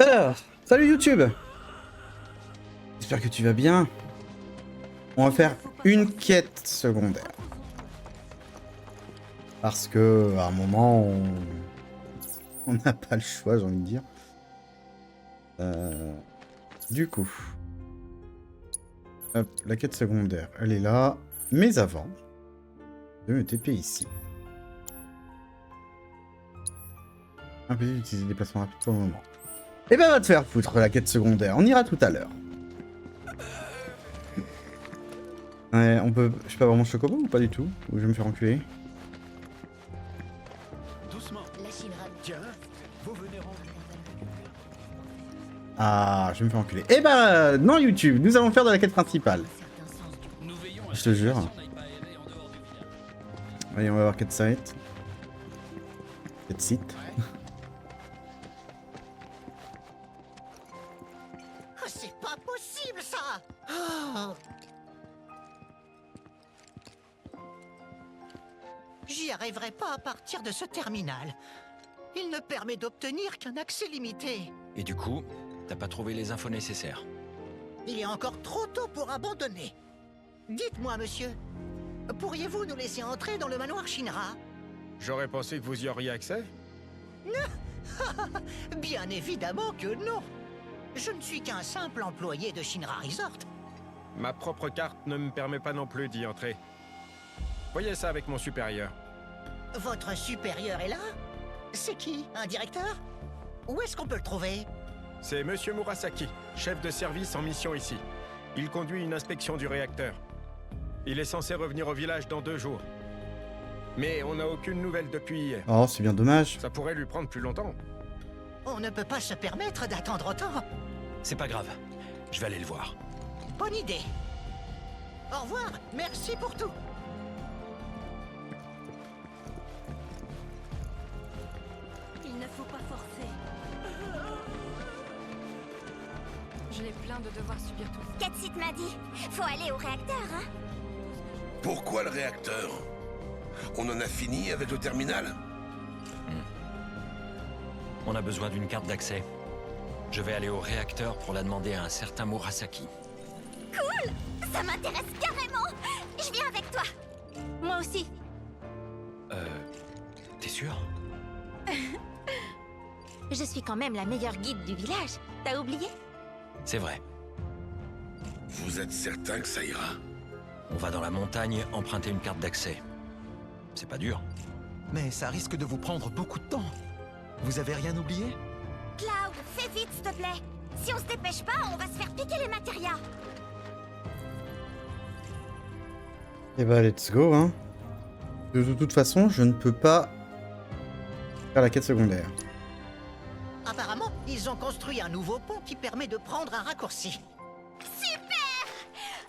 Alors, salut YouTube. J'espère que tu vas bien. On va faire une quête secondaire. Parce que, à un moment, on n'a pas le choix, j'ai envie de dire. Du coup, hop, la quête secondaire, elle est là. Mais avant, je vais me TP ici. Impossible d'utiliser des déplacements rapides pour le moment. Eh ben, va te faire foutre la quête secondaire. On ira tout à l'heure. Ouais, on peut... Je peux avoir mon chocobo ou pas du tout? Ou je vais me faire enculer? Doucement. Tiens, vous venez rendre. Ah, je vais me faire enculer. Eh ben, non YouTube, nous allons faire de la quête principale. Je te jure. Allez, on va voir quête site. Quête site. Oh, c'est pas possible ça. Oh. J'y arriverai pas à partir de ce terminal. Il ne permet d'obtenir qu'un accès limité. Et du coup, t'as pas trouvé les infos nécessaires. Il est encore trop tôt pour abandonner. Dites-moi, monsieur, pourriez-vous nous laisser entrer dans le manoir Shinra? J'aurais pensé que vous y auriez accès. Bien évidemment que non. Je ne suis qu'un simple employé de Shinra Resort. Ma propre carte ne me permet pas non plus d'y entrer. Voyez ça avec mon supérieur. Votre supérieur est là? C'est qui? Un directeur? Où est-ce qu'on peut le trouver? C'est Monsieur Murasaki, chef de service en mission ici. Il conduit une inspection du réacteur. Il est censé revenir au village dans 2 jours. Mais on n'a aucune nouvelle depuis hier. Oh, c'est bien dommage. Ça pourrait lui prendre plus longtemps. On ne peut pas se permettre d'attendre autant. C'est pas grave. Je vais aller le voir. Bonne idée. Au revoir, merci pour tout. Il ne faut pas forcer. Je l'ai plaint de devoir subir tout ça. Katsit m'a dit, faut aller au réacteur, hein? Pourquoi le réacteur? On en a fini avec le terminal? On a besoin d'une carte d'accès. Je vais aller au réacteur pour la demander à un certain Murasaki. Cool! Ça m'intéresse carrément! Je viens avec toi! Moi aussi. T'es sûr? Je suis quand même la meilleure guide du village. T'as oublié? C'est vrai. Vous êtes certain que ça ira? On va dans la montagne emprunter une carte d'accès. C'est pas dur. Mais ça risque de vous prendre beaucoup de temps. Vous avez rien oublié? Cloud, fais vite, s'il te plaît! Si on se dépêche pas, on va se faire piquer les matérias! Eh bah, let's go, hein. De toute façon, je ne peux pas faire la quête secondaire. Apparemment, ils ont construit un nouveau pont qui permet de prendre un raccourci. Super!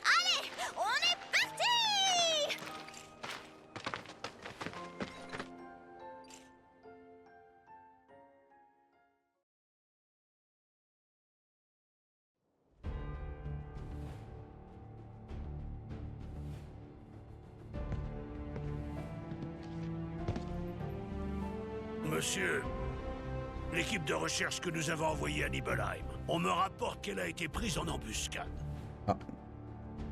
Allez, on est parti! Monsieur, l'équipe de recherche que nous avons envoyée à Nibelheim, on me rapporte qu'elle a été prise en embuscade. Ah.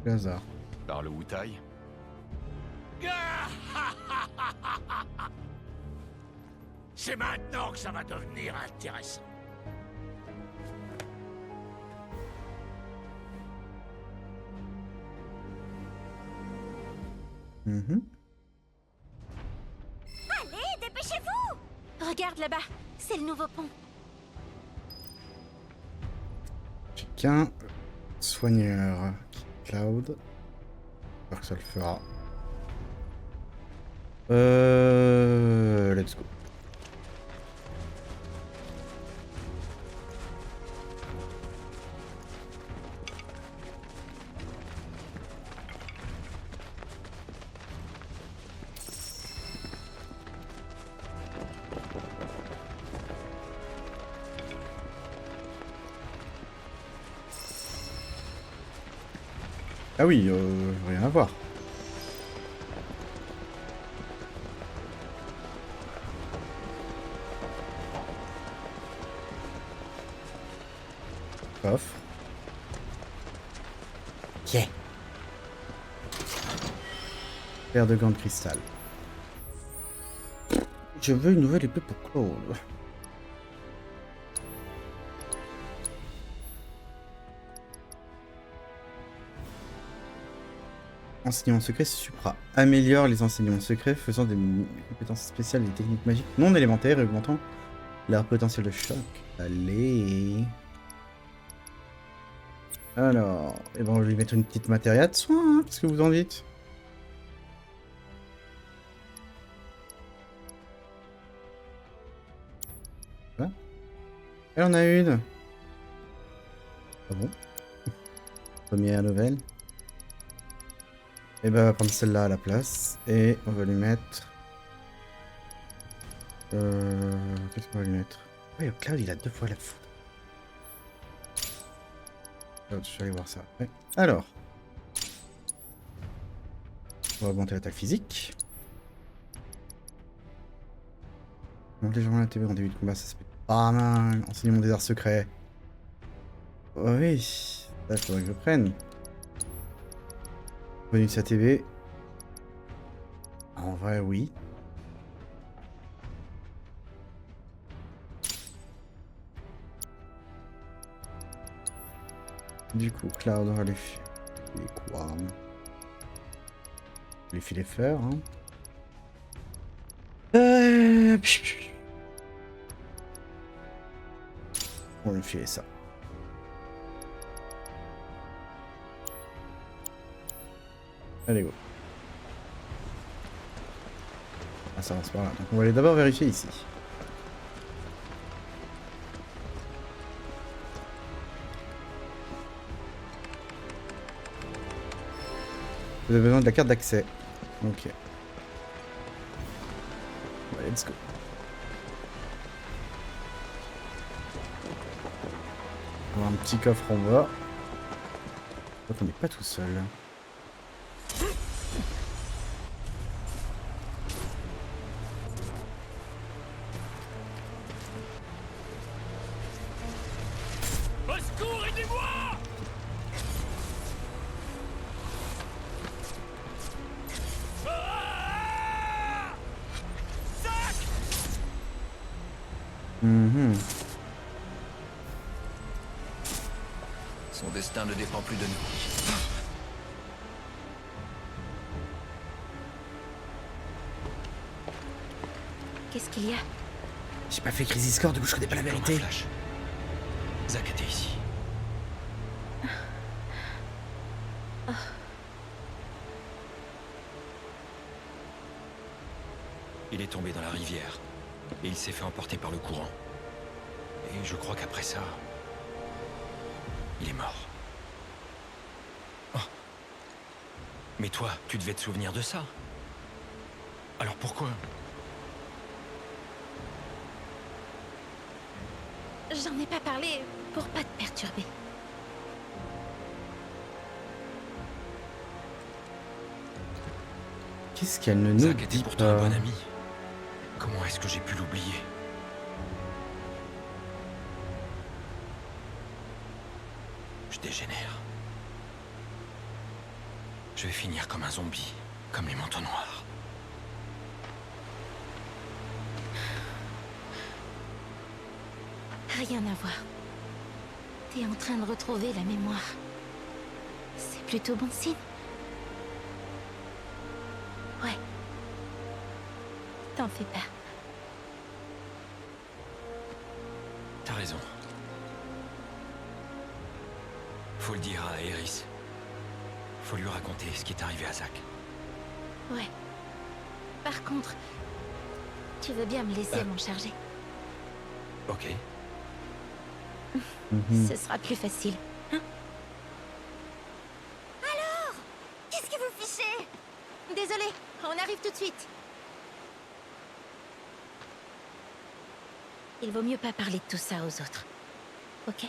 Le hasard. Par le Wutai? C'est maintenant que ça va devenir intéressant. Mhm. Allez, dépêchez-vous! Regarde là-bas, c'est le nouveau pont. J'ai qu'un soigneur. Cloud. J'espère que ça le fera. Let's go. Ah oui, rien à voir. Coffre. Ok. Paire de gants de cristal. Je veux une nouvelle épée pour Claude. Enseignement secret Supra. Améliore les enseignements secrets faisant des compétences spéciales et des techniques magiques non élémentaires et augmentant leur potentiel de choc. Allez. Alors, eh ben on va lui mettre une petite matéria de soin, hein, qu'est-ce que vous en dites? Voilà. Elle en a une. Ah bon? Première nouvelle. Et ben on va prendre celle-là à la place. Et on va lui mettre... Qu'est-ce qu'on va lui mettre? Ouais, Cloud il a 2 fois la foudre. Je vais aller voir ça après. Alors. On va augmenter l'attaque physique. Donc légèrement la TV en début de combat, ça se fait pas mal. Enseignement des arts secrets. Oui, ça il faudrait que je prenne. Bonus ATV. En vrai, oui. Du coup, Cloud aura les quoi? Les filets fleurs, hein. On va lui filer ça. Allez, go. Ah, ça avance par là. Donc on va aller d'abord vérifier ici. Vous avez besoin de la carte d'accès. Ok. Bah, let's go. On a un petit coffre en bas. Donc on n'est pas tout seul. Au secours, aidez-moi! Son destin ne dépend plus de nous. Qu'est-ce qu'il y a? J'ai pas fait Crisis Core, du coup je connais pas la vérité. Flash. Zack était ici. Il est tombé dans la rivière et il s'est fait emporter par le courant. Et je crois qu'après ça, il est mort. Oh. Mais toi, tu devais te souvenir de ça. Alors pourquoi? J'en ai pas parlé pour pas te perturber. Qu'est-ce qu'elle ne nous Zack était dit pourtant un pas? bon ami. Comment est-ce que j'ai pu l'oublier? Je dégénère. Je vais finir comme un zombie, comme les manteaux noirs. Rien à voir. T'es en train de retrouver la mémoire. C'est plutôt bon signe. Ouais. T'en fais pas. T'as raison. Faut le dire à Eris. Faut lui raconter ce qui est arrivé à Zack. Ouais. Par contre, tu veux bien me laisser m'en charger? Ok. Ce sera plus facile. Hein? Alors, qu'est-ce que vous fichez? Désolé, on arrive tout de suite. Il vaut mieux pas parler de tout ça aux autres. Ok?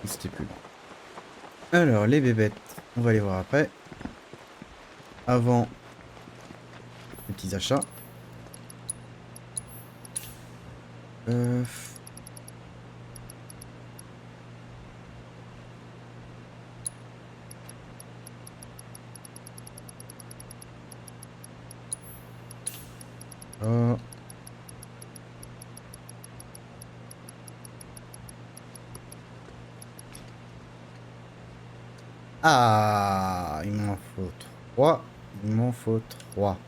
C'était plus long. Alors, les bébêtes, on va les voir après. Avant, les petits achats. Euh... Oh. Ah, il m'en faut 3. Il m'en faut 3.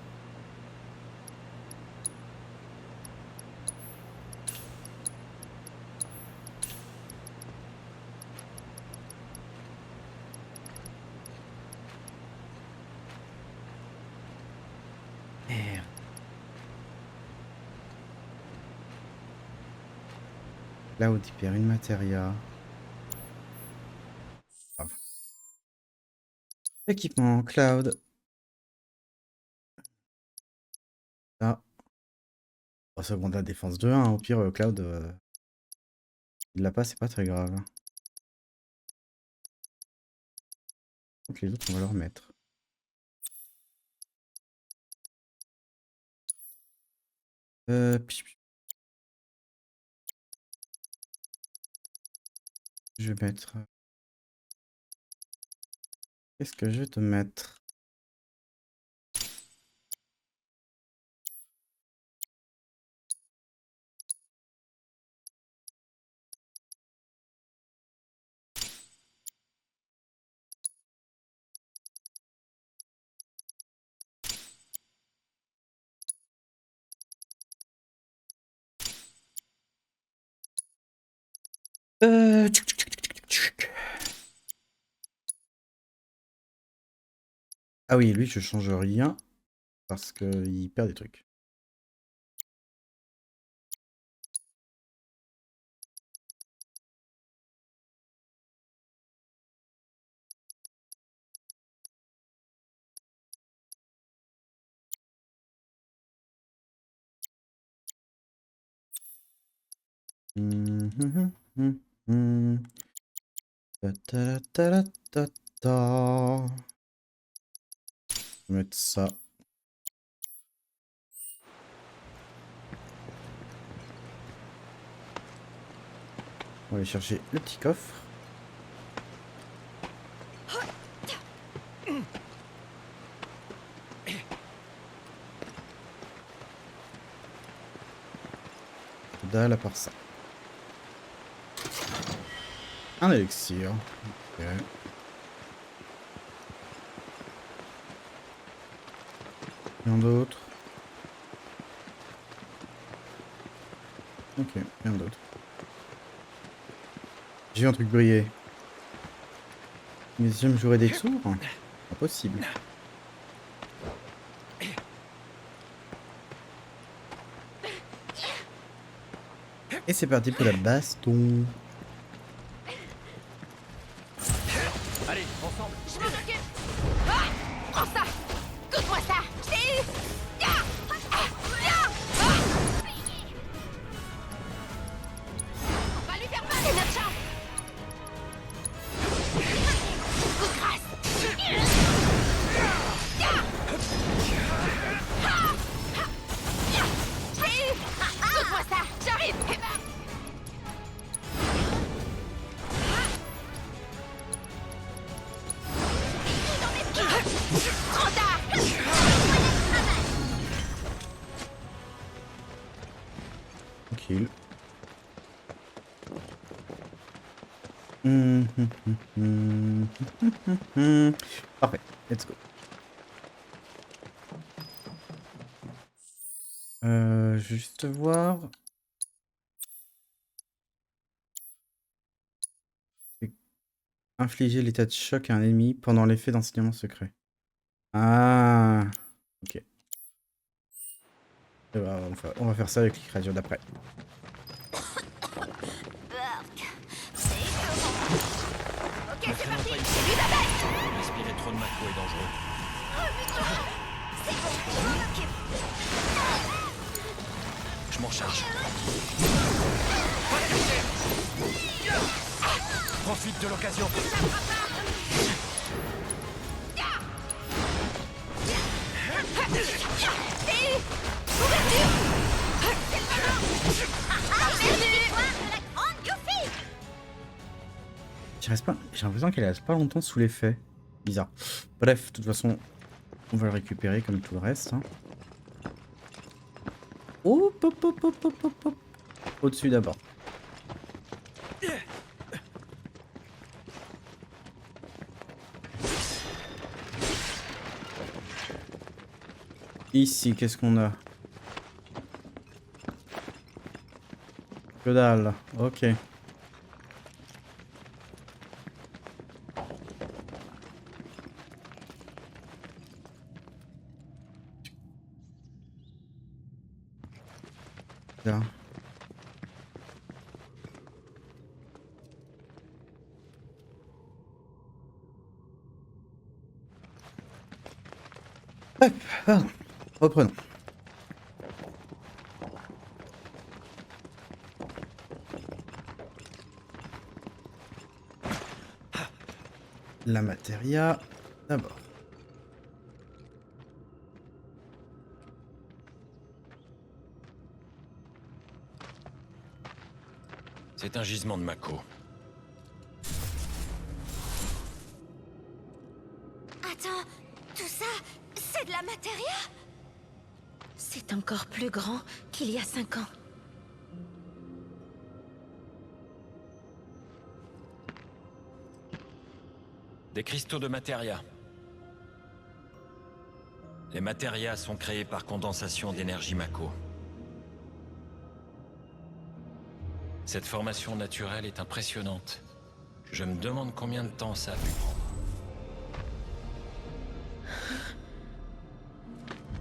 Merde. Là où tu perds une matéria. Équipement cloud. Ça. Oh, ça augmente la défense de 1. Au pire, cloud, il l'a pas, c'est pas très grave. Donc les autres, on va leur mettre. Je vais mettre. Qu'est-ce que je vais te mettre? Ah oui, lui, je change rien parce qu'il perd des trucs. Ta-ta-ta-ta-ta-ta. Je vais mettre ça. On va aller chercher le petit coffre. Dalle à part ça. Un élixir. Ok. Rien d'autre. Ok, rien d'autre. J'ai vu un truc briller. Mais si je me jouerais des tours, impossible. Et c'est parti pour la baston. Allez, ensemble. Je m'en occupe. Ah, prends ça. Coupe-moi ça. Je t'ai eu. On va lui faire mal. C'est notre chance. Coup de grâce. Je t'ai eu. Coupe-moi ça. J'arrive. Tranquille. Parfait, let's go. Juste voir. Infliger l'état de choc à un ennemi pendant l'effet d'enseignement secret. Ah, ok. Et bah, on va faire ça avec les créatures d'après. Ok, c'est parti. C'est lui d'attaque. Respirer trop de macro est dangereux. C'est bon, je m'en occupe. Je m'en charge. Profite de l'occasion. J'ai l'impression qu'elle reste pas longtemps sous l'effet. Bizarre. Bref, de toute façon, on va le récupérer comme tout le reste. Hein. Hop, hop, hop, hop, hop, hop, hop. Au-dessus d'abord. Ici, qu'est-ce qu'on a? Que dalle. Ok. Là. Hop, pardon. Reprenons. La matéria, d'abord. C'est un gisement de Mako. Attends, tout ça, c'est de la matéria? C'est encore plus grand qu'il y a 5 ans. Des cristaux de matéria. Les matérias sont créés par condensation d'énergie Mako. Cette formation naturelle est impressionnante. Je me demande combien de temps ça a pu prendre.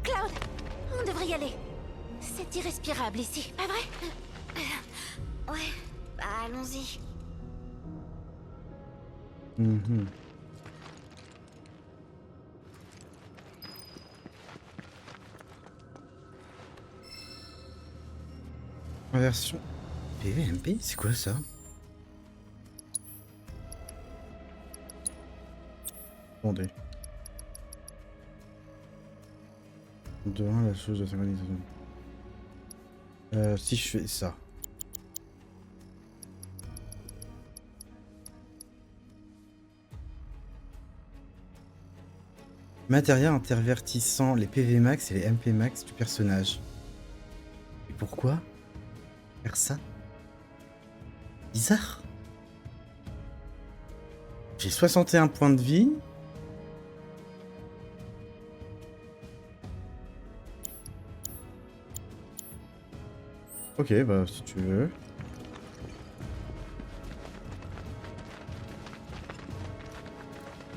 Cloud, on devrait y aller. C'est irrespirable ici, pas vrai? Ouais, bah allons-y. Version PVMP, c'est quoi ça? Attendez. De 1 la chose de synchronisation. Si je fais ça. Matériel intervertissant les PV max et les MP max du personnage. Et pourquoi faire ça? Bizarre. J'ai 61 points de vie. Ok, bah si tu veux.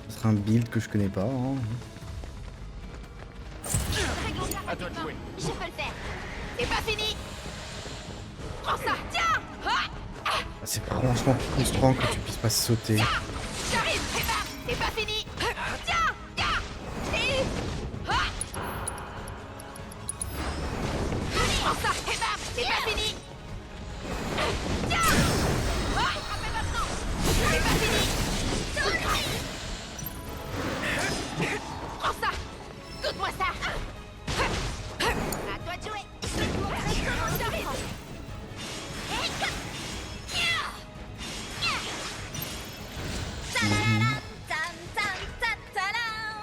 Ce sera un build que je connais pas. Hein. À toi de jouer. Je peux le faire. C'est pas fini. Prends ça, tiens. C'est franchement frustrant que tu puisses pas sauter. J'arrive, c'est pas fini. Tiens, tiens. Et... Prends ça, c'est pas fini. Tiens. Attrapez maintenant. C'est pas fini. Prends ça. Goûte-moi ça. À toi de jouer. Je vais te montrer comment j'arrive.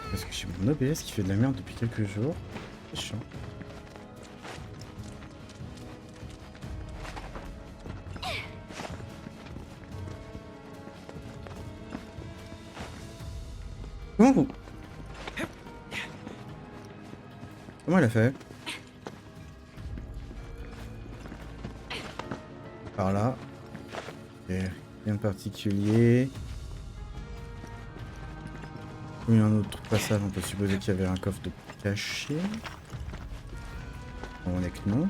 Parce que j'ai mon OBS qui fait de la merde depuis quelques jours. C'est chiant. Comment elle a fait? Par là. Ok, rien de particulier. Il y a un autre passage, on peut supposer qu'il y avait un coffre de caché. On est que non.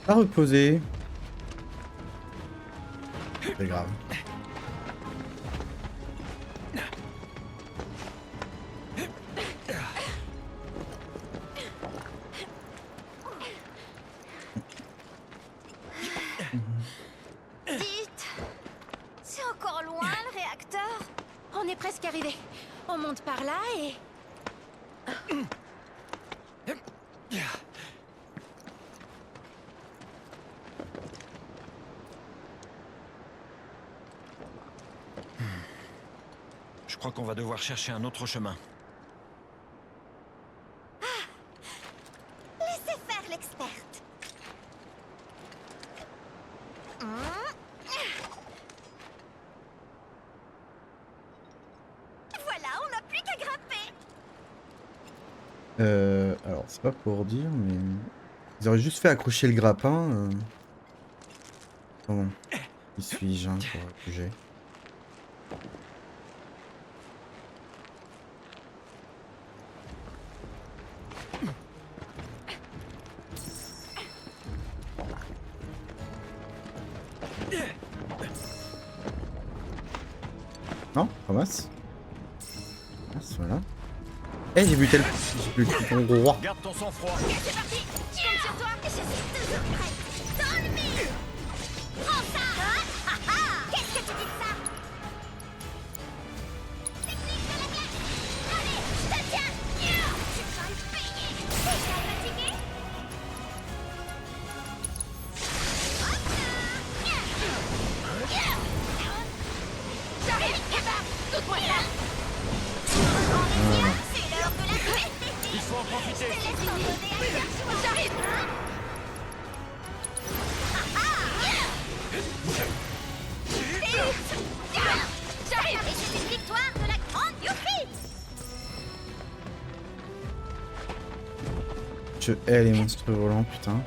À reposer. C'est grave. Dites, c'est encore loin le réacteur? On est presque arrivé. On monte par là et... Je crois qu'on va devoir chercher un autre chemin. Laissez faire l'experte. Voilà, on n'a plus qu'à grimper. Alors, c'est pas pour dire, mais... Ils auraient juste fait accrocher le grappin. Bon. Qui suis-je, hein, pour juger. Non, ramasse. Ramasse, voilà. Eh, j'ai buté le... J'ai buté le roi. Garde ton sang-froid. C'est parti. Je compte sur toi. Je suis toujours prête. Dans le mille. Prends ça. Qu'est-ce que tu dis de ça? Technique de la glace. Allez, je te tiens. Tu vas le payer. T'es déjà fatigué? J'arrive. Et bam. Doute-moi ça. C'est l'heure de la fête. Il faut en profiter. J'arrive. J'arrive. Et c'est une victoire de la grande Yuffie. Je hais les monstres volants, putain.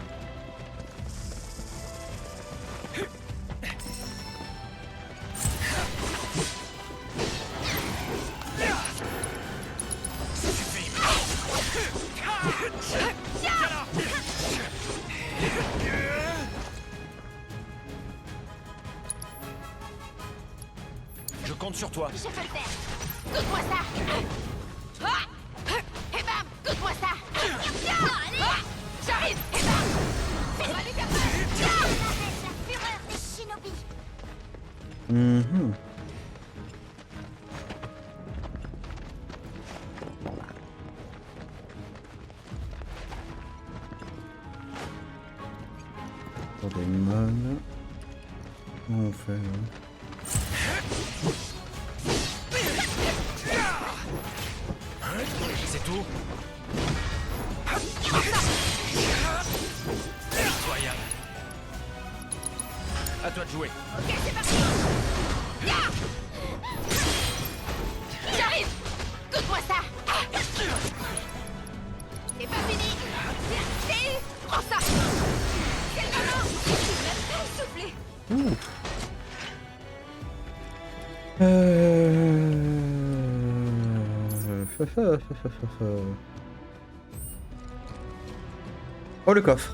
Je compte sur toi. Je peux le faire. Goûte-moi ça. Et bam. Goûte-moi ça. Allez. J'arrive. Et bam. Fais-moi les capables. Arrête la fureur des shinobi. Pour des modes. Comment on fait là? C'est tout. Incroyable. À toi de jouer. Ok, c'est parti. J'arrive. Goûte-moi ça. C'est pas fini. Et prends ça. Quel moment. Je suis même pas essoufflé. Oh, le coffre.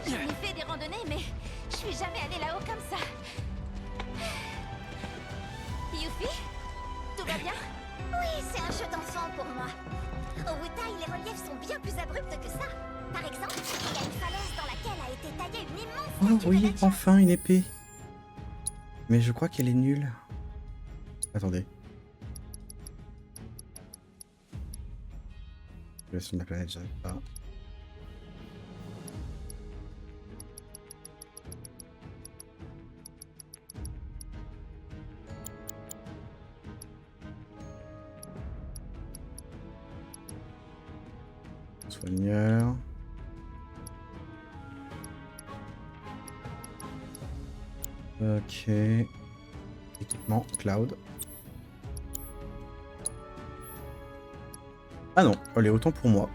J'en ai fait des randonnées, mais je suis jamais allée là-haut comme ça. Yuffie, tout va bien? Oui, c'est un jeu d'enfant pour moi. Au Wutai, les reliefs sont bien plus abrupts que ça. Par exemple, il y a une falaise dans laquelle a été taillée une immense Oh statue oui, de Netja. enfin une épée. Mais je crois qu'elle est nulle. Attendez. Population de la planète, j'arrive pas. Soigneur. Ok. Équipement, cloud. Ah non, allez, autant pour moi.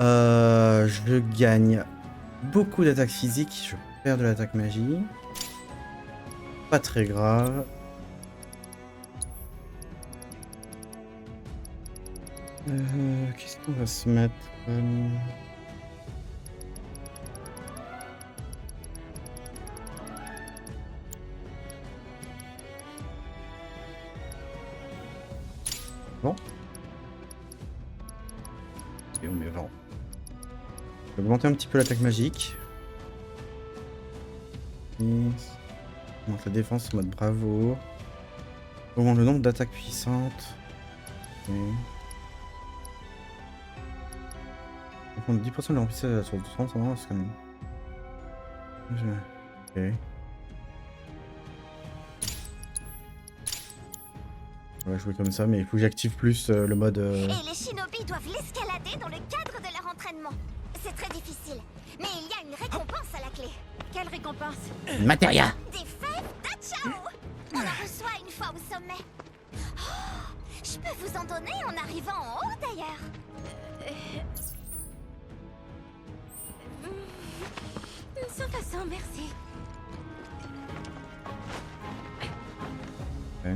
Je gagne beaucoup d'attaques physiques, je perds de l'attaque magie. Pas très grave. Qu'est-ce qu'on va se mettre Bon. Et on met vent. Je vais augmenter un petit peu l'attaque magique. Et... augmente la défense en mode bravoure. Augmente le nombre d'attaques puissantes. Ok. Augmente 10% de la remplissage de la source de 30, ça va, c'est quand même... Ok. On va jouer comme ça, mais il faut que j'active plus le mode... Et les shinobi doivent l'escalader dans le cadre de leur entraînement. C'est très difficile, mais il y a une récompense à la clé. Quelle récompense? Matéria. Des fèves d'Achao. On la reçoit une fois au sommet. Oh, je peux vous en donner en arrivant en haut d'ailleurs. Sans façon, merci. Ok,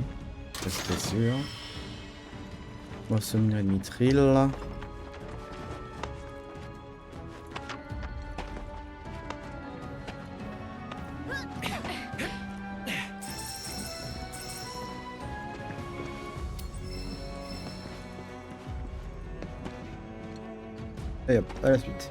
ça c'était sûr. On va soutenir une mitrille. Et hop, à la suite.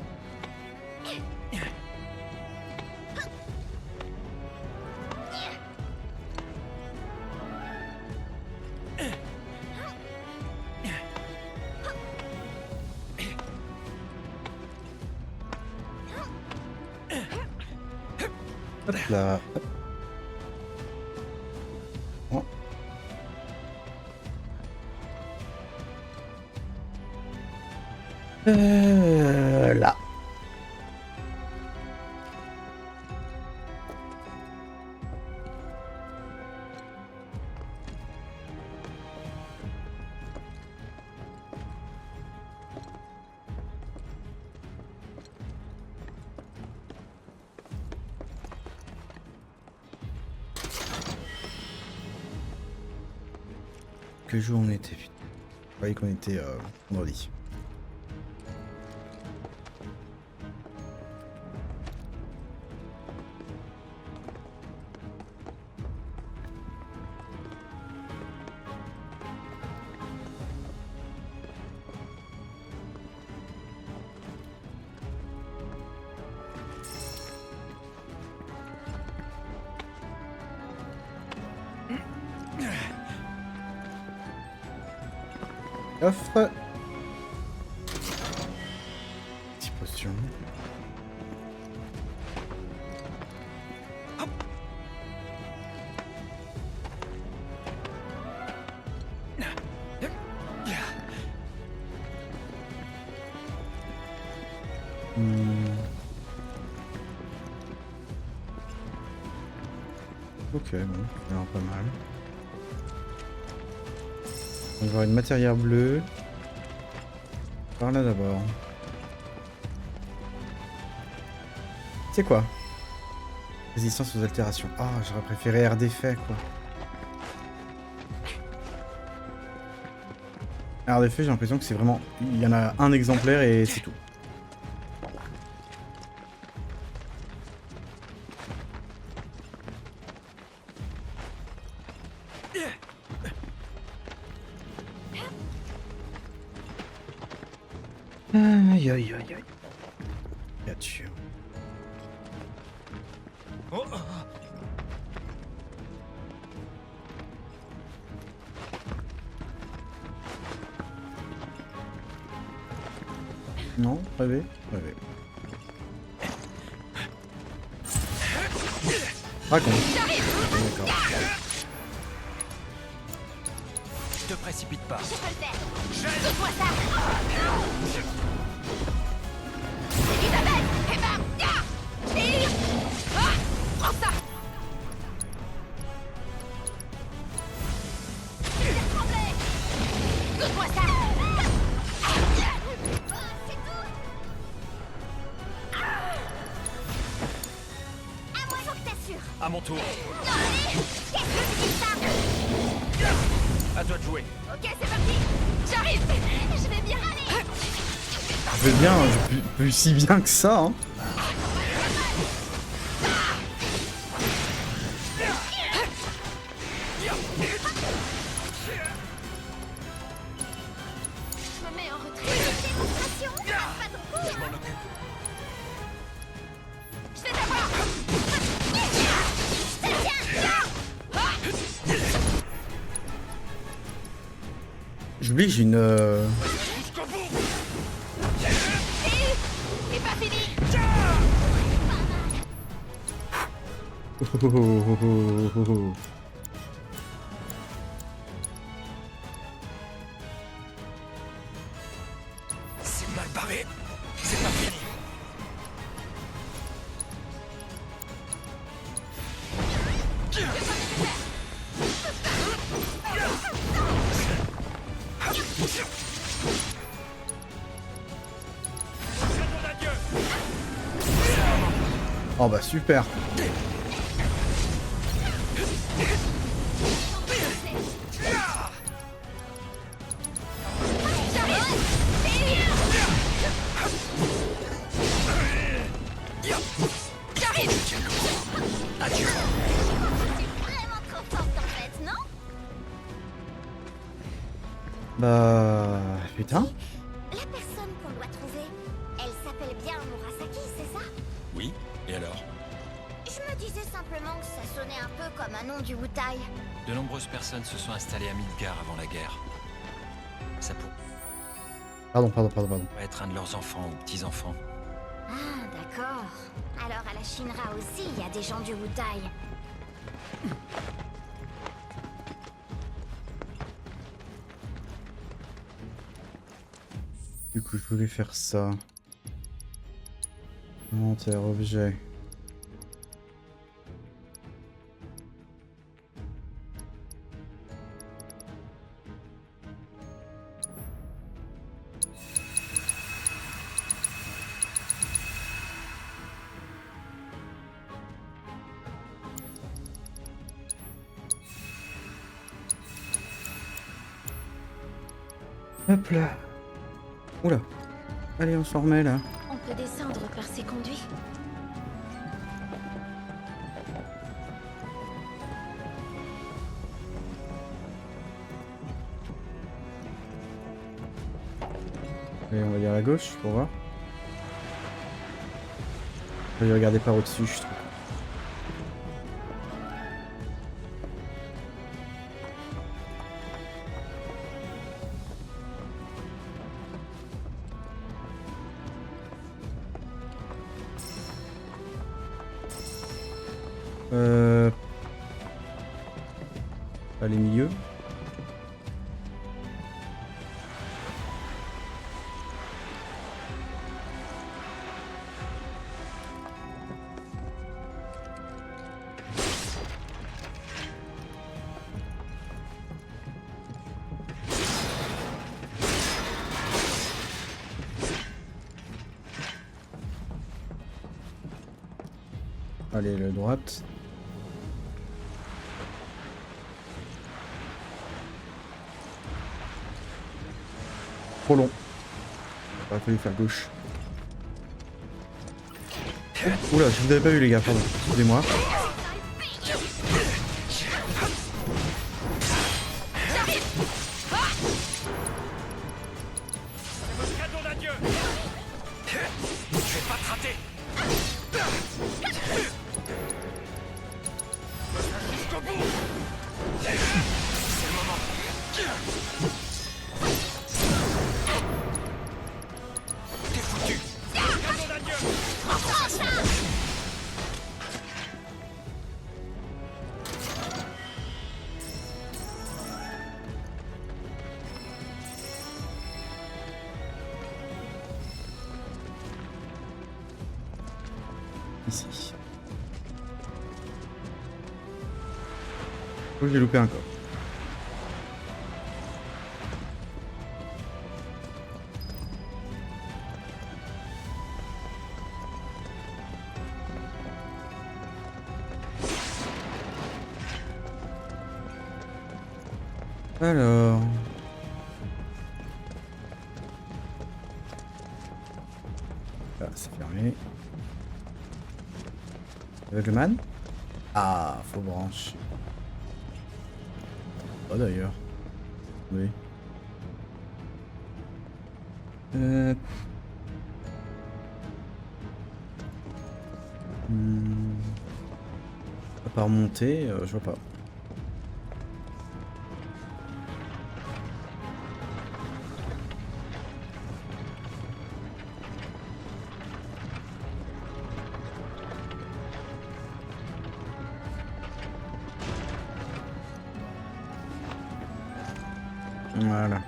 Hop là. Hop. Oh. Là. Quel jour on était? Je croyais qu'on était vendredi. Offre. Petite potion. Ok, bon, ça a l'air pas mal. On va avoir une matérière bleue. Par là d'abord. C'est quoi? Résistance aux altérations. Ah, j'aurais préféré air d'effet quoi. Air d'effet, j'ai l'impression que c'est vraiment... il y en a un exemplaire et c'est tout. Aïe aïe aïe aïe. Créature. Non, rêver, rêver. Raconte. D'accord. Ne te précipite pas. Je peux le faire. Écoute-moi ça. Elisabeth, et bam, tire. Prends ça. Laisse trembler. Écoute-moi ça. C'est tout. À moi, faut que t'assures. À mon tour. Allez, qu'est-ce que tu dis ça? À toi de jouer. Ok, c'est parti. J'arrive. Je vais bien aller. Je vais bien, je peux si bien que ça, hein. Attention, rate pas ton coup. Je m'en occupe. Je vais t'avoir. Je te tiens. J'oublie que j'ai une... Jusqu'au bout. C'est pas fini. C'est mal barré. C'est pas fini. Château d'adieu. Oh bah super. Vraiment trop forte en fait, non? Bah... Putain. La personne qu'on doit trouver, elle s'appelle bien Murasaki, c'est ça? Oui, et alors? Je me disais simplement que ça sonnait un peu comme un nom du Wutai. De nombreuses personnes se sont installées à Midgar avant la guerre. Ça pourrait Pardon. être un de leurs enfants ou petits-enfants. Ah, d'accord. Alors à la Shinra aussi, il y a des gens du Wutai. Du coup, je voulais faire ça. Inventaire, objet. Hop là. Oula. Allez, on s'en remet là. On peut descendre par ces conduits. Allez, on va dire à gauche pour voir. On va y regarder par au-dessus, je trouve. Les milieux. Allez, la droite. Trop long. Il aurait fallu faire gauche. Oula, je vous avais pas vu les gars, pardon. Excusez-moi. Cadeau d'adieu. Je vais pas te rater. Jusqu'au bout. C'est le moment. T'es foutu. Cadeau d'adieu. Ici. Oh, j'ai loupé un corps. Alors... Là, c'est fermé. Aveugleman. Ah, faux branche. Oh d'ailleurs. Oui. À part monter, je vois pas. Voilà.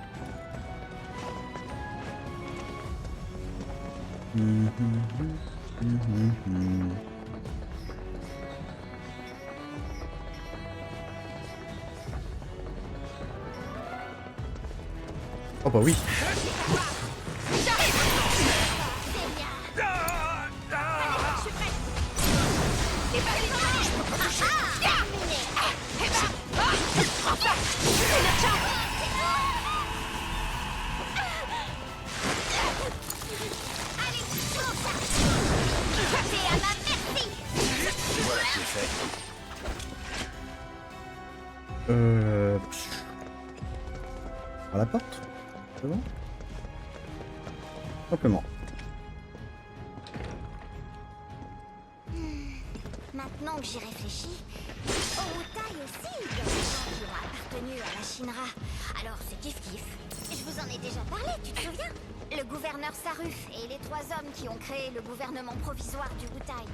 Oh bah oui. Voilà qui est fait. Par la porte. C'est bon. Simplement. Maintenant que j'y réfléchis, au Wutai aussi, il y a des gens qui ont appartenu à la Shinra. Alors c'est kiff-kiff. Je vous en ai déjà parlé, tu te souviens? Le gouverneur Saruf et les 3 hommes qui ont créé le gouvernement provisoire du Wutai.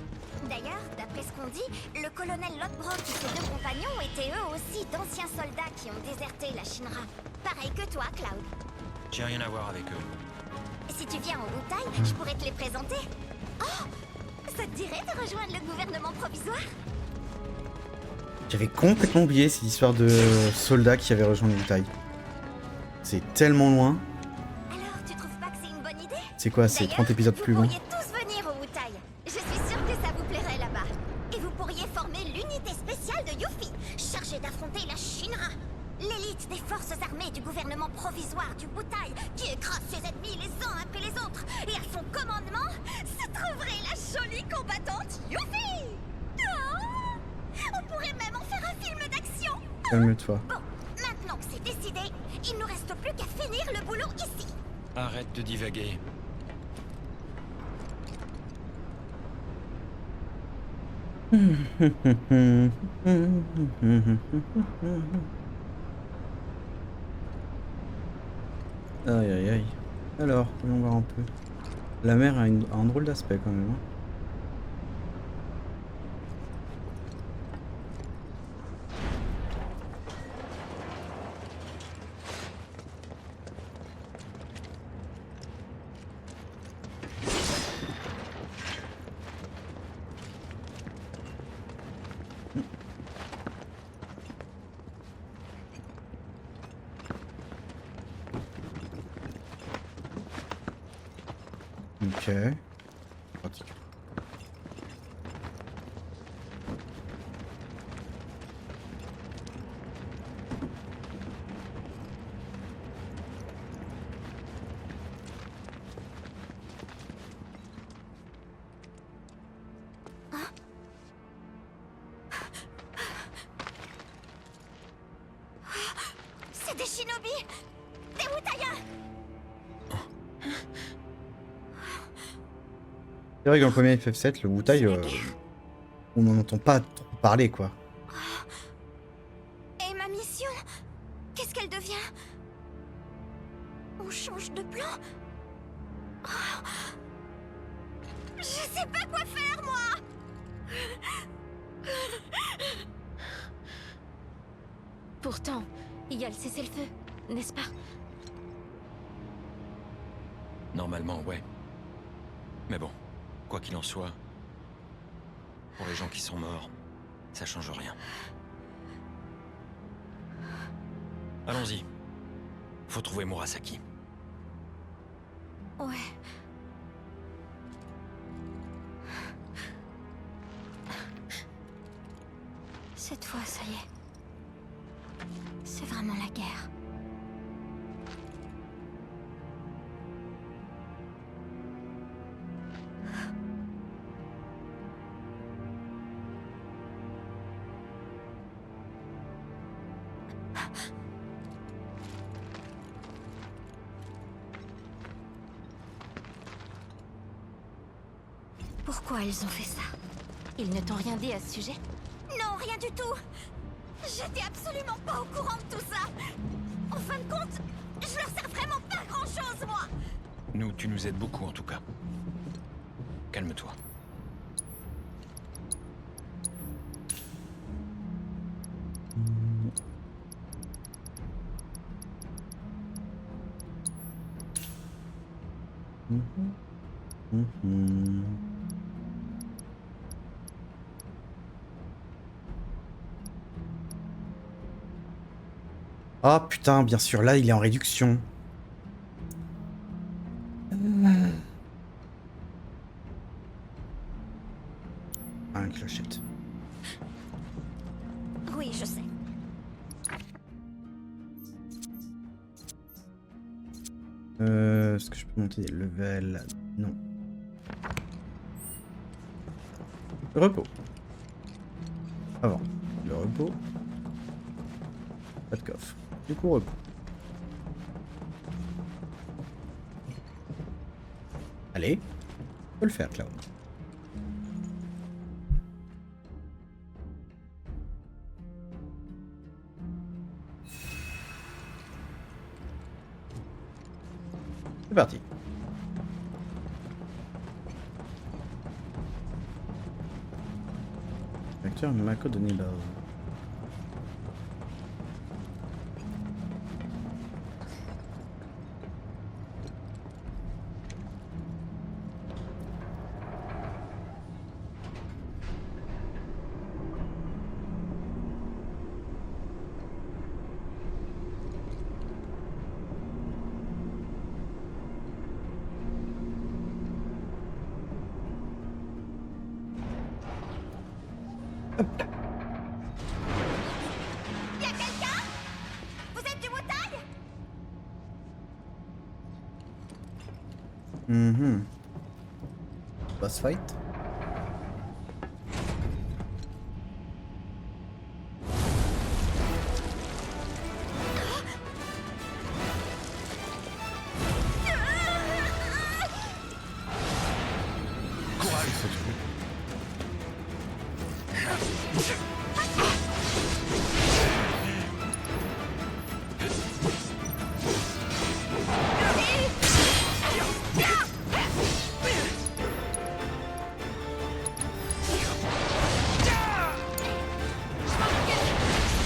D'ailleurs, d'après ce qu'on dit, le colonel Lodbrok et ses 2 compagnons étaient eux aussi d'anciens soldats qui ont déserté la Shinra. Pareil que toi, Cloud. J'ai rien à voir avec eux. Si tu viens au Wutai, je pourrais te les présenter. Oh! Ça te dirait de rejoindre le gouvernement provisoire? J'avais complètement oublié cette histoire de soldats qui avaient rejoint le Wutai. C'est tellement loin. Alors, tu trouves pas que c'est une bonne idée? C'est quoi, c'est 30 épisodes plus Vous longs? pourriez tous venir au Wutai. Je suis sûre que ça vous plairait là-bas. Et vous pourriez former l'unité spéciale de Yuffie, chargée d'affronter la Shinra. L'élite des forces armées du gouvernement provisoire du Wutai, qui écrase ses ennemis les uns après les autres. Et à son commandement, se trouverait la jolie combattante Yuffie. Oh, on pourrait même en faire un film d'action. Calme-toi. Bon, maintenant que c'est décidé, il ne nous reste plus qu'à finir le boulot ici. Arrête de divaguer. Aïe aïe aïe. Alors, voyons voir un peu. La mer a un drôle d'aspect quand même. Hein. Ok. Pratique. C'est des shinobi, des Wutaya. C'est vrai que dans le premier FF7, le Wutai, on n'en entend pas trop parler quoi. Et ma mission, qu'est-ce qu'elle devient? On change de plan? Oh. Je sais pas quoi faire, moi. Pourtant, il y a le cessez-le-feu, n'est-ce pas? Normalement, ouais. Mais bon, quoi qu'il en soit, pour les gens qui sont morts, ça change rien. Allons-y. Faut trouver Murasaki. Ouais. Cette fois, ça y est. C'est vraiment la guerre. Pourquoi ils ont fait ça? Ils ne t'ont rien dit à ce sujet? Non, rien du tout. J'étais absolument pas au courant de tout ça. En fin de compte, je leur sers vraiment pas grand-chose, moi. Nous, tu nous aides beaucoup en tout cas. Calme-toi. Ah putain, bien sûr, là il est en réduction. Ah, une clochette. Oui, je sais. Est-ce que je peux monter des levels? Non. Repos. Avant. Le repos. Pas de coffre. Du coup, repos. Allez. Faut le faire, Cloud. C'est parti. Acteur Mako de Nibal. Y'a quelqu'un? Vous êtes du Wu-Tang? Boss fight.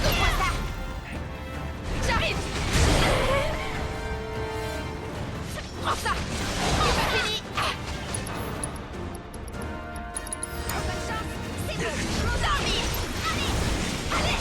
Donne-moi ça. J'arrive. Prends ça. C'est pas fini. Bonne chance. C'est bon. Dormir. Allez. Allez.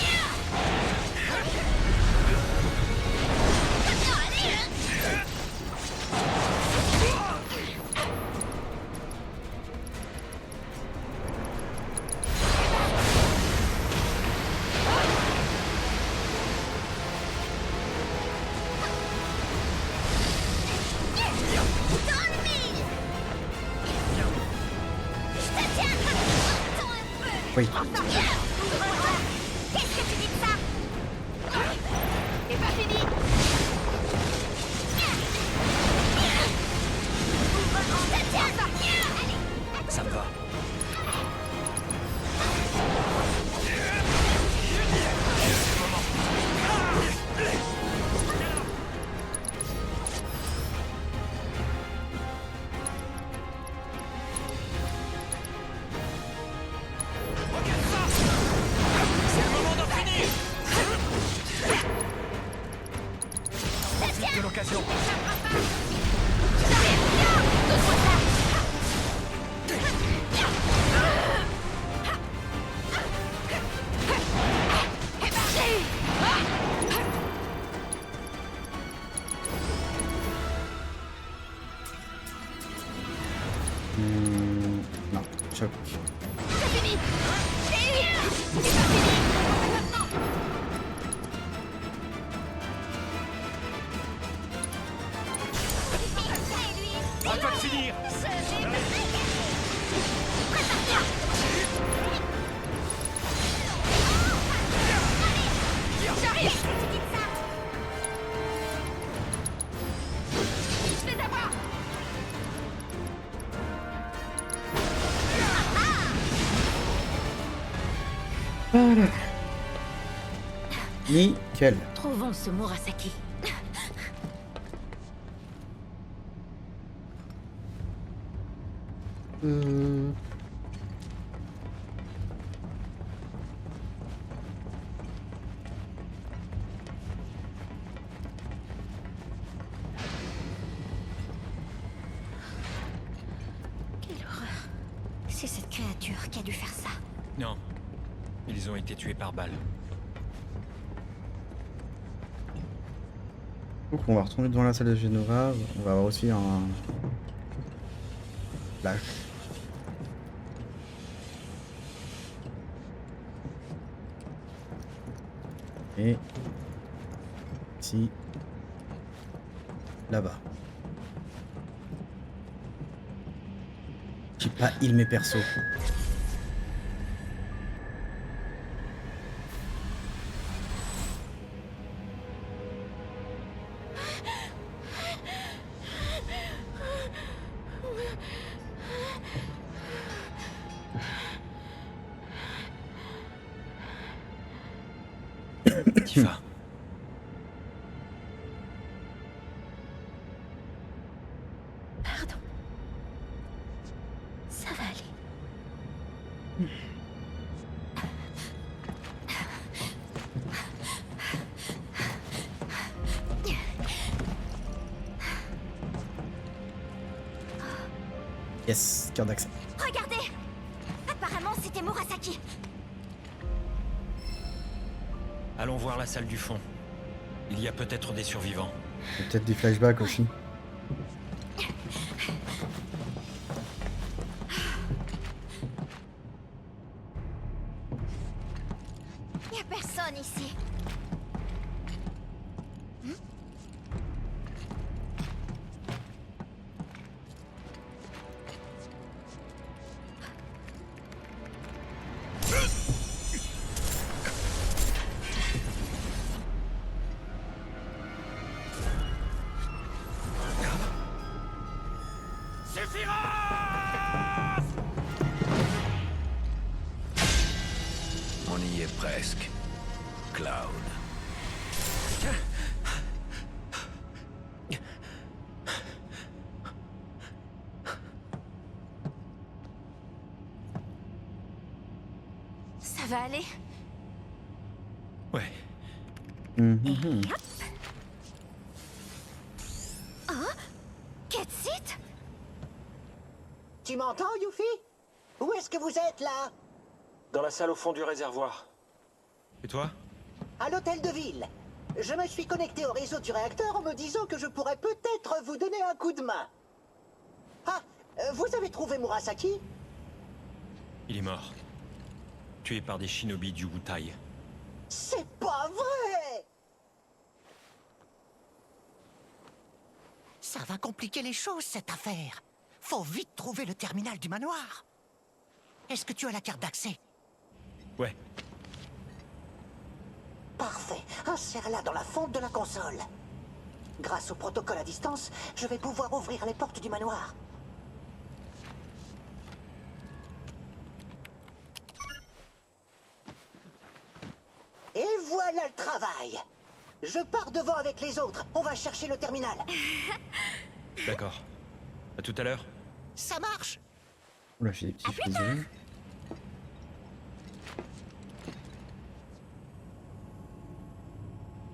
Oui. Qu'est-ce que tu dis de ça? C'est pas fini. Ça me va. Quelle occasion! Non, choc. C'est fini. C'est pas fini. Maintenant. À toi de finir! J'arrive. Je vais avoir. Nickel. Trouvons ce Murasaki. Quelle horreur. C'est cette créature qui a dû faire ça. Non. Ils ont été tués par balle. Donc on va retourner devant la salle de Genova. On va avoir aussi un flash. Et ici, là-bas. J'ai pas heal mes persos. Tifa. Pardon. Ça va aller. Yes, cœur d'accès. Regardez! Apparemment, c'était Murasaki. Allons voir la salle du fond. Il y a peut-être des survivants. Il y a peut-être des flashbacks aussi. Y a personne ici. On y est presque. Cloud. Ça va aller? Ouais. Mhm. Oh? Ketsit? Tu m'entends, Yuffie? Où est-ce que vous êtes, là? Dans la salle au fond du réservoir. Et toi? À l'hôtel de ville. Je me suis connecté au réseau du réacteur en me disant que je pourrais peut-être vous donner un coup de main. Ah, vous avez trouvé Murasaki? Il est mort. Tué par des shinobi du Wutai. C'est pas vrai! Ça va compliquer les choses, cette affaire. Faut vite trouver le terminal du manoir. Est-ce que tu as la carte d'accès? Ouais. Parfait. Insère-la dans la fente de la console. Grâce au protocole à distance, je vais pouvoir ouvrir les portes du manoir. Et voilà le travail. Je pars devant avec les autres. On va chercher le terminal. D'accord. À tout à l'heure. Ça marche. Oula, j'ai des petits frisons.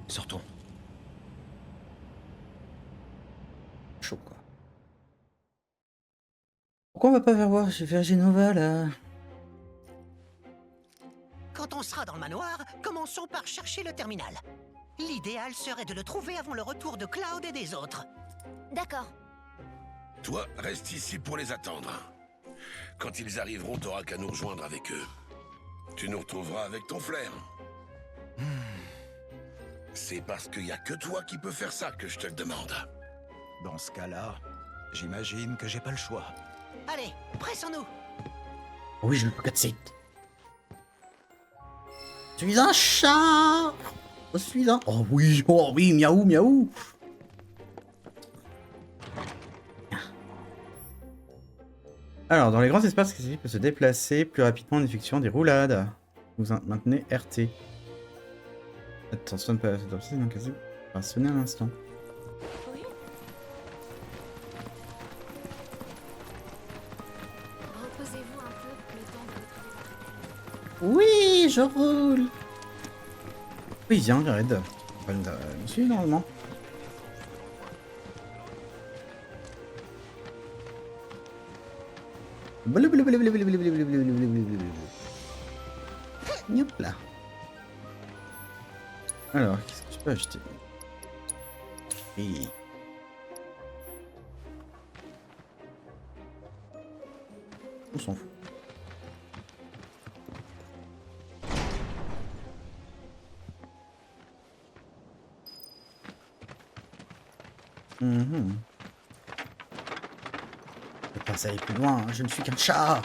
Sortons. Chaud quoi. Pourquoi on va pas vers Genova là? Quand on sera dans le manoir, commençons par chercher le terminal. L'idéal serait de le trouver avant le retour de Cloud et des autres. D'accord. Toi, reste ici pour les attendre. Quand ils arriveront, t'auras qu'à nous rejoindre avec eux. Tu nous retrouveras avec ton flair. C'est parce qu'il n'y a que toi qui peux faire ça que je te le demande. Dans ce cas-là, j'imagine que j'ai pas le choix. Allez, pressons-nous. Oh oui, je le peux 4 sites. Je suis un chat. Je suis un... oh oui, miaou, miaou. Alors, dans les grands espaces, il peut se déplacer plus rapidement en effectuant des roulades. Vous maintenez RT. Attention de ne pas passer non quasi. Va sonner à l'instant. Oui. Reposez-vous un peu le temps de retrouver votre tête. Oui, je roule. Oui, viens, Jared. On va nous suivre normalement. Hop là. Alors, qu'est-ce que je peux acheter? Oui. On s'en fout. Mhm. Je peux pas aller plus loin, je ne suis qu'un chat.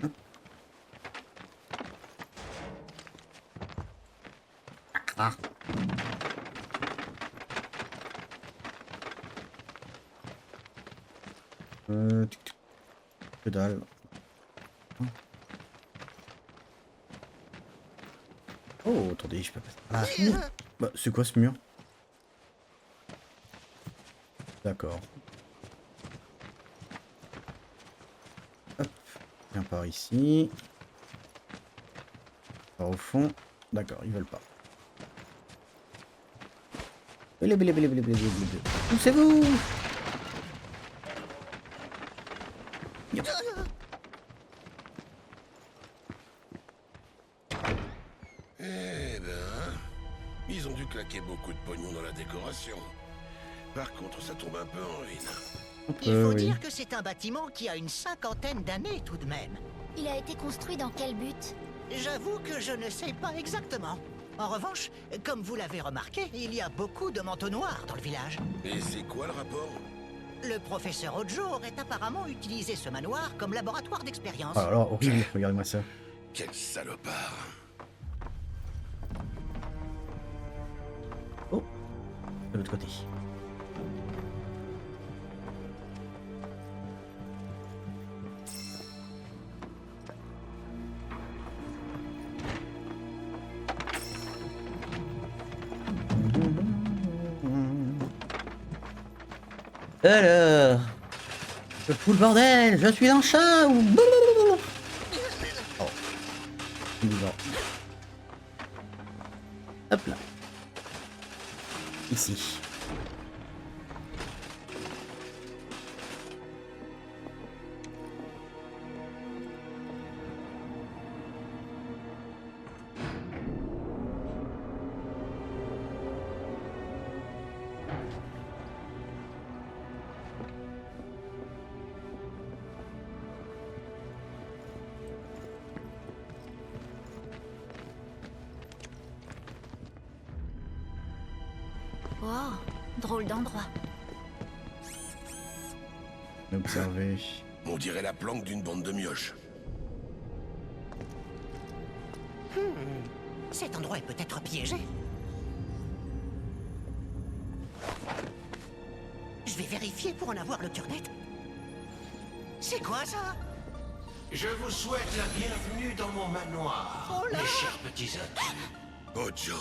Hop. Ah. Que dalle. Oh, attendez, je peux pas. Ah, bah, c'est quoi ce mur? D'accord. Hop, viens par ici. Par au fond. D'accord, ils veulent pas. Poussez-vous! Yep. Eh ben, ils ont dû claquer beaucoup de pognon dans la décoration. Par contre, ça tombe un peu en ruine. Il faut Oui. dire que c'est un bâtiment qui a une 50aine d'années tout de même. Il a été construit dans quel but? J'avoue que je ne sais pas exactement. En revanche, comme vous l'avez remarqué, il y a beaucoup de manteaux noirs dans le village. Et c'est quoi le rapport? Le professeur Ojo aurait apparemment utilisé ce manoir comme laboratoire d'expérience. Oh alors, horrible, regardez-moi ça. Quel salopard. Oh, de l'autre côté. Alors, je fous le bordel, je suis un chat ou... Oh, bizarre. Hop là. Ici. Wow, drôle d'endroit. Observer. On dirait la planque d'une bande de mioches. Cet endroit est peut-être piégé. Je vais vérifier pour en avoir le cœur-net. C'est quoi ça? Je vous souhaite la bienvenue dans mon manoir, Oh là! mes chers petits amis. Ojo.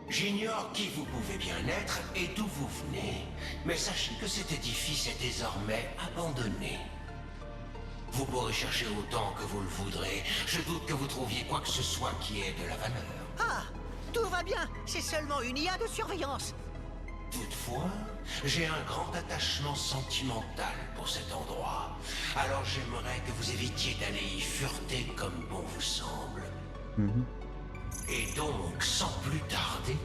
J'ignore qui vous pouvez bien être et d'où vous venez, mais sachez que cet édifice est désormais abandonné. Vous pourrez chercher autant que vous le voudrez. Je doute que vous trouviez quoi que ce soit qui ait de la valeur. Ah, tout va bien. C'est seulement une IA de surveillance. Toutefois, j'ai un grand attachement sentimental pour cet endroit. Alors j'aimerais que vous évitiez d'aller y fureter comme bon vous semble. Et donc, sans plus tarder,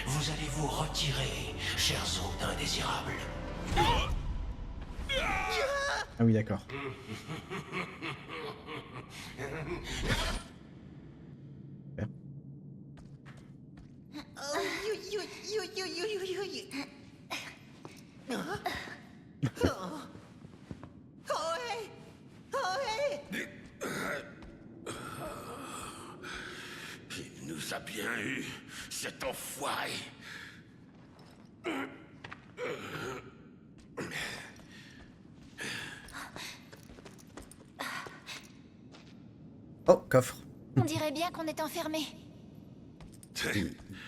vous allez vous retirer, chers hôtes indésirables. Ah oui, d'accord. Super. Il nous a bien eu, cet enfoiré. coffre. On dirait bien qu'on est enfermé.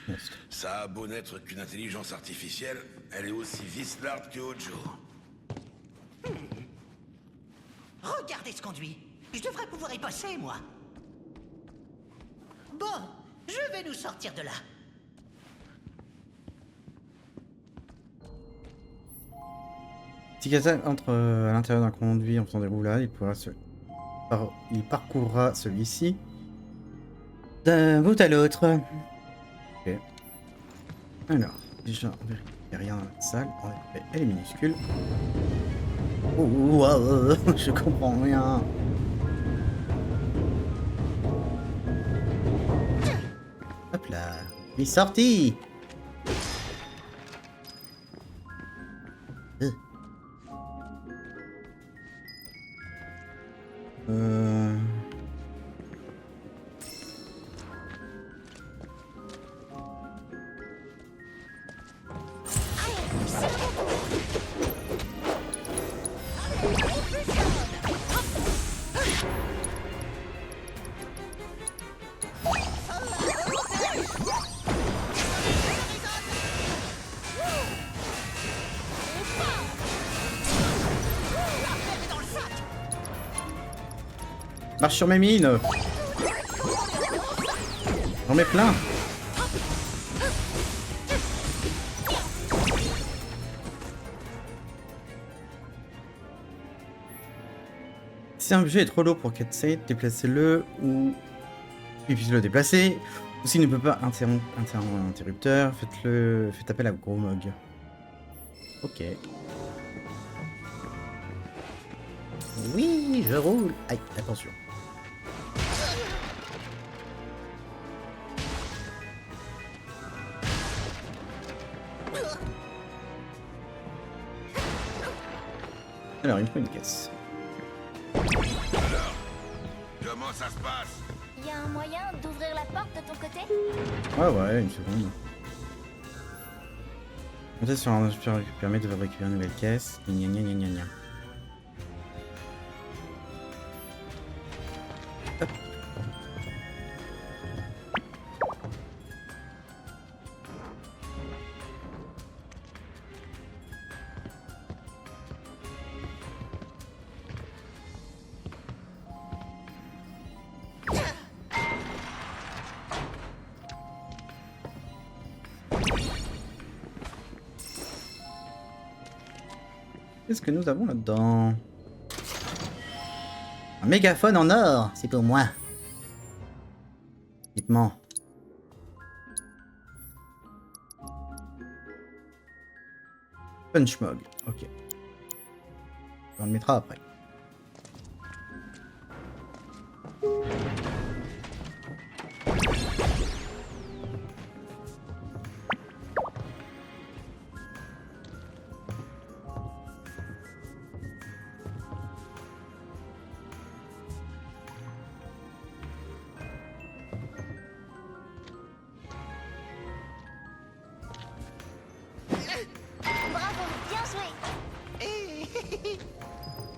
Monstre. Ça a beau n'être qu'une intelligence artificielle, elle est aussi vicelarde que Hojo. Regardez ce conduit. Je devrais pouvoir y passer, moi. Bon, je vais nous sortir de là. Si Kazan entre à l'intérieur d'un conduit en faisant des roulades, il parcourra celui-ci d'un bout à l'autre. Ok. Alors, déjà, on vérifie qu'il n'y a rien dans la salle. En effet, elle est minuscule. Oh, wow, je comprends rien. Hop là, il est sorti. Marche sur mes mines. J'en mets plein. Si un objet est trop lourd pour Katsei, déplacez-le ou il puisse le déplacer. Ou s'il ne peut pas interrupteur, faites appel à Gromog. Ok. Oui, je roule. Aïe, attention. Alors, il me faut une caisse. Alors, comment ça se passe? Y a un moyen d'ouvrir la porte de ton côté? Ouais, une seconde. Monter sur un aspirateur qui permet de récupérer une nouvelle caisse. Gna gna gna gna gna. Hop. Qu'est-ce que nous avons là-dedans? Un mégaphone en or, c'est pour moi. Équipement. Punchmog, ok. On le mettra après. Bravo, bien joué.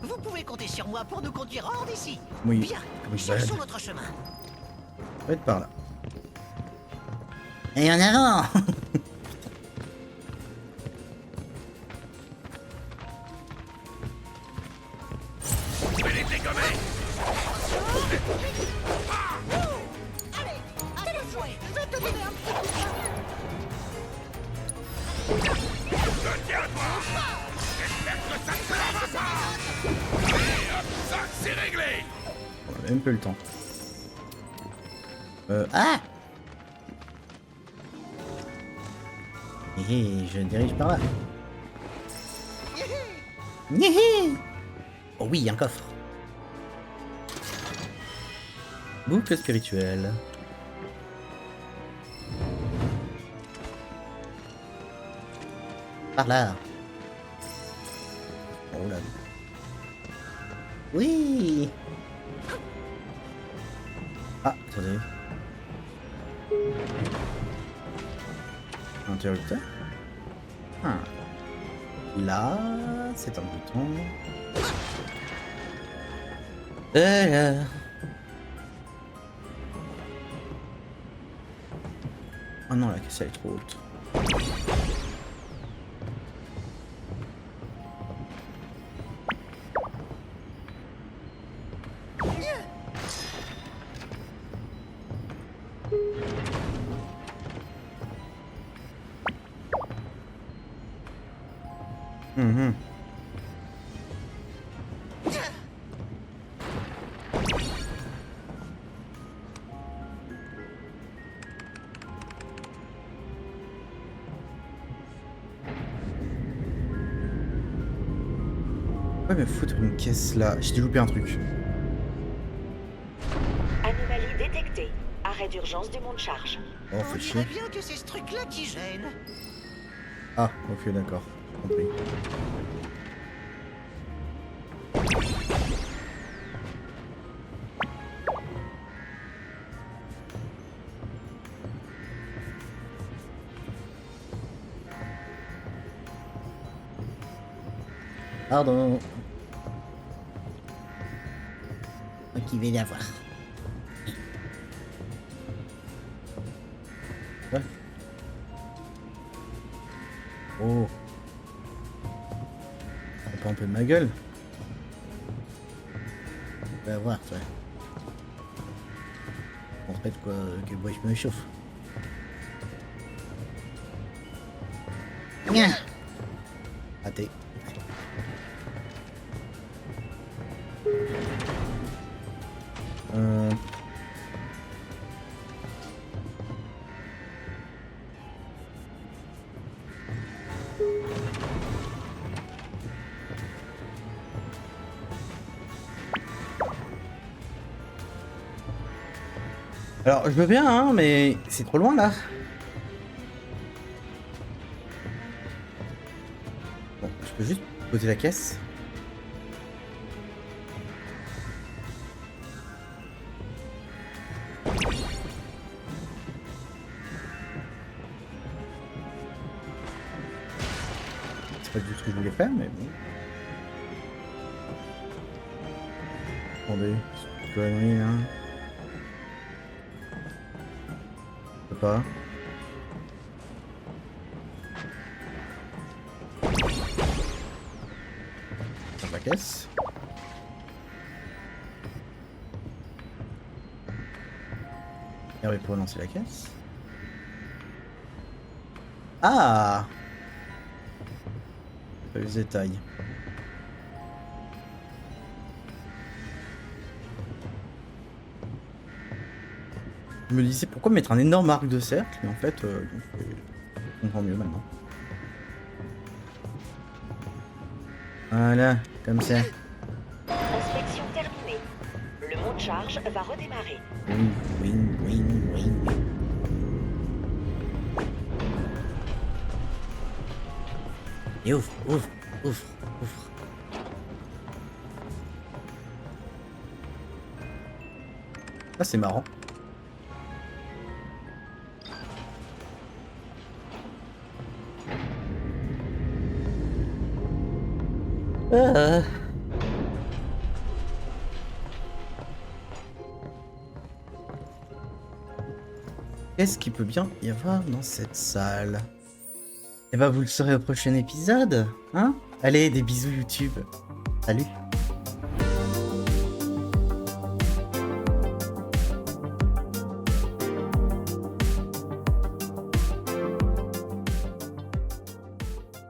Vous pouvez compter sur moi pour nous conduire hors d'ici. Oui. Bien, Comme cherchons notre chemin. Ça va être par là. Et en avant. C'est réglé. On a même peu le temps. Ah! Hé, je dirige par là. Nhihé! Oh oui, un coffre. Boucle spirituelle. Par là. Oh là. Oui! Ah, attendez. Interrupteur. Ah. Là, c'est un bouton. Alors. Ah non, la caisse elle est trop haute. Mhm. Ouais, mais foutre une caisse là. J'ai dû louper un truc. Anomalie détectée. Arrêt d'urgence du monde charge. Oh, On fait dirait chier. bien que c'est ce truc-là qui gêne. Ah, ok, d'accord. Compris. Pardon. Ok, il va y avoir. Ouais. Oh. On prend un peu de ma gueule. On va voir, ça. En fait, quoi, que moi je me chauffe. Raté. Alors, je veux bien, hein, mais c'est trop loin là. Bon, je peux juste poser la caisse. C'est pas du tout ce que je voulais faire, mais bon. Attendez, c'est connerie, hein. Je peux pas. Dans la caisse. R pour lancer la caisse. Ah! Pas les détails. Je me disais pourquoi mettre un énorme arc de cercle, mais en fait, je comprends mieux maintenant. Voilà, comme ça. Inspection terminée. Le monde charge va redémarrer. Wing, wing, wing, wing. Et ouvre, ouvre, ouvre, ouvre. Ah, c'est marrant. Ah. Qu'est-ce qu'il peut bien y avoir dans cette salle? Et bah vous le saurez au prochain épisode, hein? Allez, des bisous YouTube. Salut.